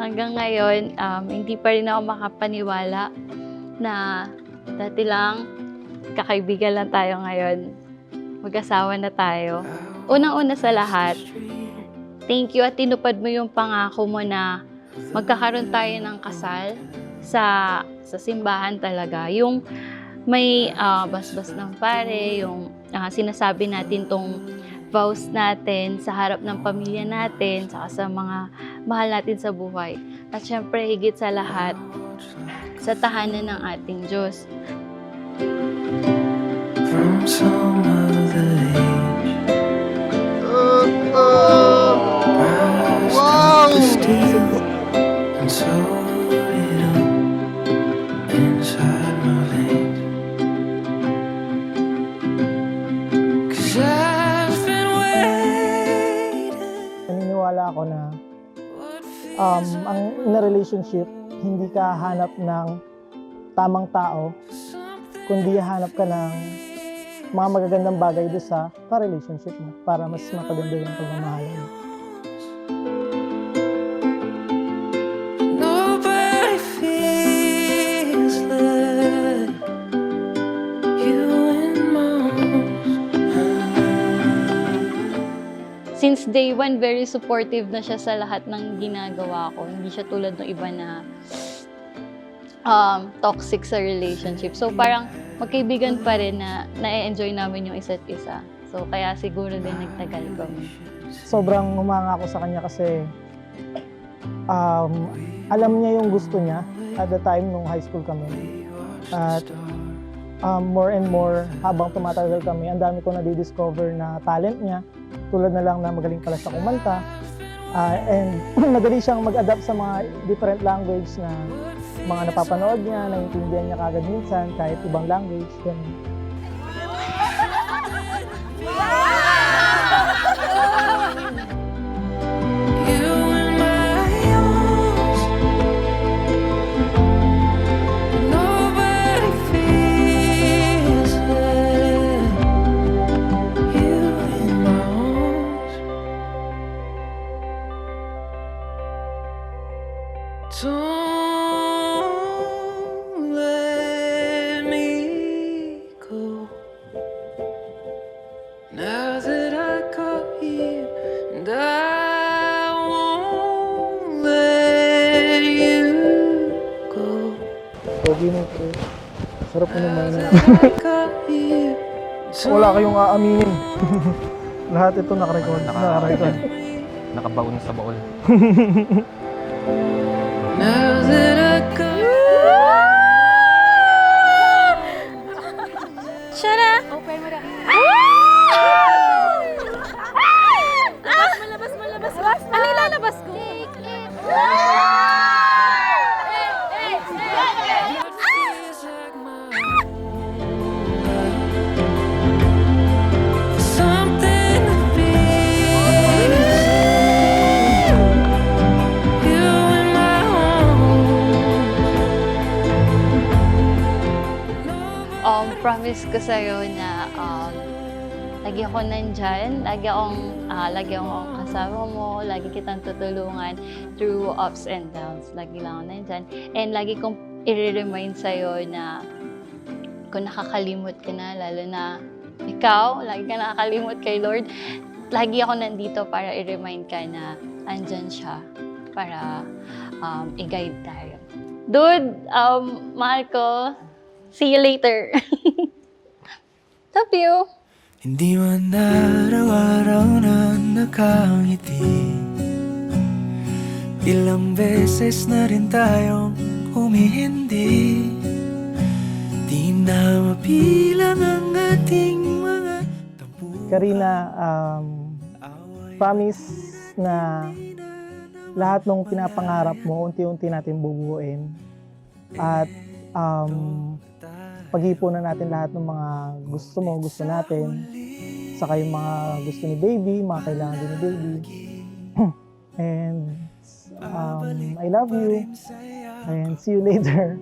hanggang ngayon, hindi pa rin ako makapaniwala na dati lang, kakaibigan lang tayo ngayon. Mag-asawa na tayo. Unang-una sa lahat, thank you at tinupad mo yung pangako mo na magkakaroon tayo ng kasal sa simbahan talaga. Yung may basbas ng pare, yung sinasabi natin tong vows natin sa harap ng pamilya natin, saka sa mga mahal natin sa buhay. At syempre, higit sa lahat, sa tahanan ng ating Diyos. From some other age, wow! And so it up inside my veins. 'Cause I've been waiting. Naniniwala ako na ang in a relationship, hindi ka hanap ng tamang tao, kundi hanap ka ng mga magagandang bagay doon sa ka-relationship mo para mas mapaganda yung pagmamahalan mo. Nobody feels like you in my arms. Since day one, very supportive na siya sa lahat ng ginagawa ko. Hindi siya tulad ng iba na toxic sa relationship. So parang magkaibigan pa rin na na-enjoy namin yung isa't isa. So kaya siguro din nagtagal kami. Sobrang humanga ako sa kanya kasi alam niya yung gusto niya at the time nung high school kami. At more and more, habang tumatagal kami, ang dami ko nadidiscover na talent niya. Tulad na lang na magaling pala siya kumanta. And madali siyang mag-adapt sa mga different language na mga napapanood niya, naiintindihan niya kagad minsan, kahit ibang language. Ganun. You in my arms. Nobody feels like you in my arms. Don't let me go. Now that I got you, and I won't let you go. Pogi mo po. Sarap po naman. Now that I got you, Wala kayong aaminin. Lahat ito nakarecord. Nakabaon sa baol. now that I got you. Shut up! Open mo na. Labas mo. Ano ilalabas ko? Feels like my something that feels you in my arms. Promise ko sa'yo na lagi ako nandyan, lagi akong kasama mo, lagi kitang tutulungan through ups and downs. Lagi lang ako nandyan. And lagi kong i-remind sa'yo na kung nakakalimot ka na, lalo na ikaw, lagi ka nakakalimot kay Lord, lagi ako nandito para i-remind ka na andyan siya para i-guide tayo. Dude, mahal ko. See you later. Love you. Hindi man araw-araw na nakangiti, ilang beses na rin tayong humihindi. Di na mabilang ang ating mga tampuhan. Karina, promise na lahat ng pinapangarap mo, unti-unti natin bubuuin. At pag-ipunan natin lahat ng mga gusto mo, gusto natin. Saka yung mga gusto ni baby, mga kailangan din ni baby. And I love you. And see you later.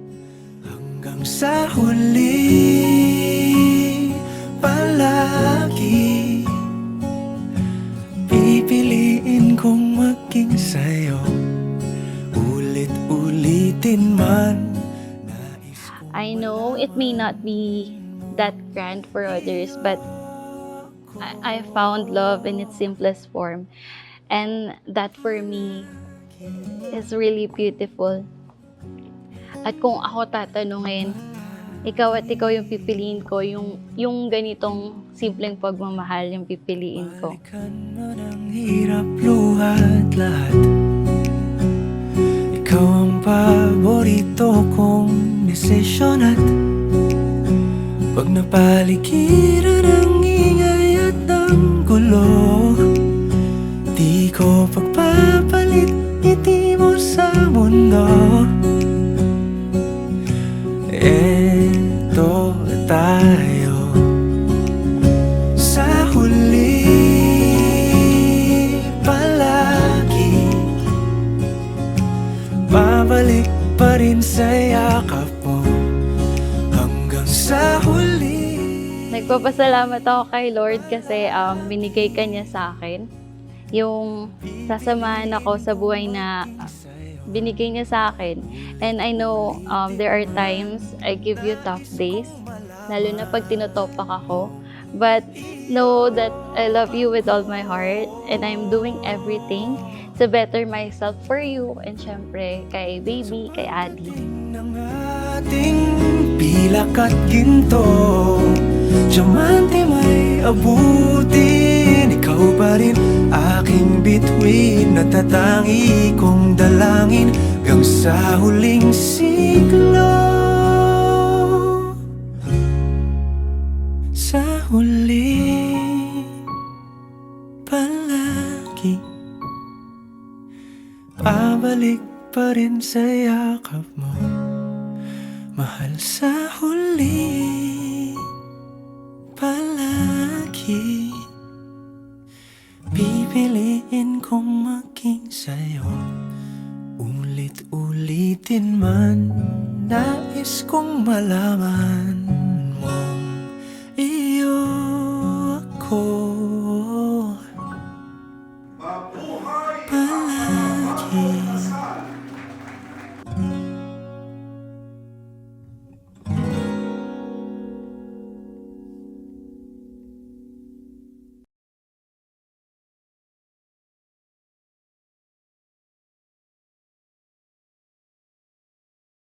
Hanggang sa huli, palagi pipiliin kong maging sa'yo. may not be that grand for others, but I found love in its simplest form. And that for me is really beautiful. At kung ako tatanungin, ikaw at ikaw yung pipiliin ko, yung ganitong simpleng pagmamahal yung pipiliin ko. Balikan mo ng hirap, luhat, lahat. Ikaw ang paborito kong desisyon at pag napaligiran ng ingay at ng gulo, di ko pagpapalit ngiti mo sa mundo. Eto tayo sa huli, palagi babalik pa rin sa yakap mo hanggang sa huli. Nagpapasalamat ako kay Lord kasi binigay ka niya sa akin. Yung sasamahan ako sa buhay na binigay niya sa akin. And I know there are times I give you tough days, lalo na pag tinotopak ako. But know that I love you with all my heart and I'm doing everything to better myself for you and syempre kay baby, kay Adi. Ng ating pilak at ginto, diamante may abutin. Ikaw pa rin aking bituin, natatangi kong dalangin hanggang sa huling siglo. Sa huli, palagi pabalik pa rin sa yakap mo, mahal. Sa huli, palagi pipiliin kong maging sa'yo. Ulit-ulitin man, nais kong malaman mong iyo ako.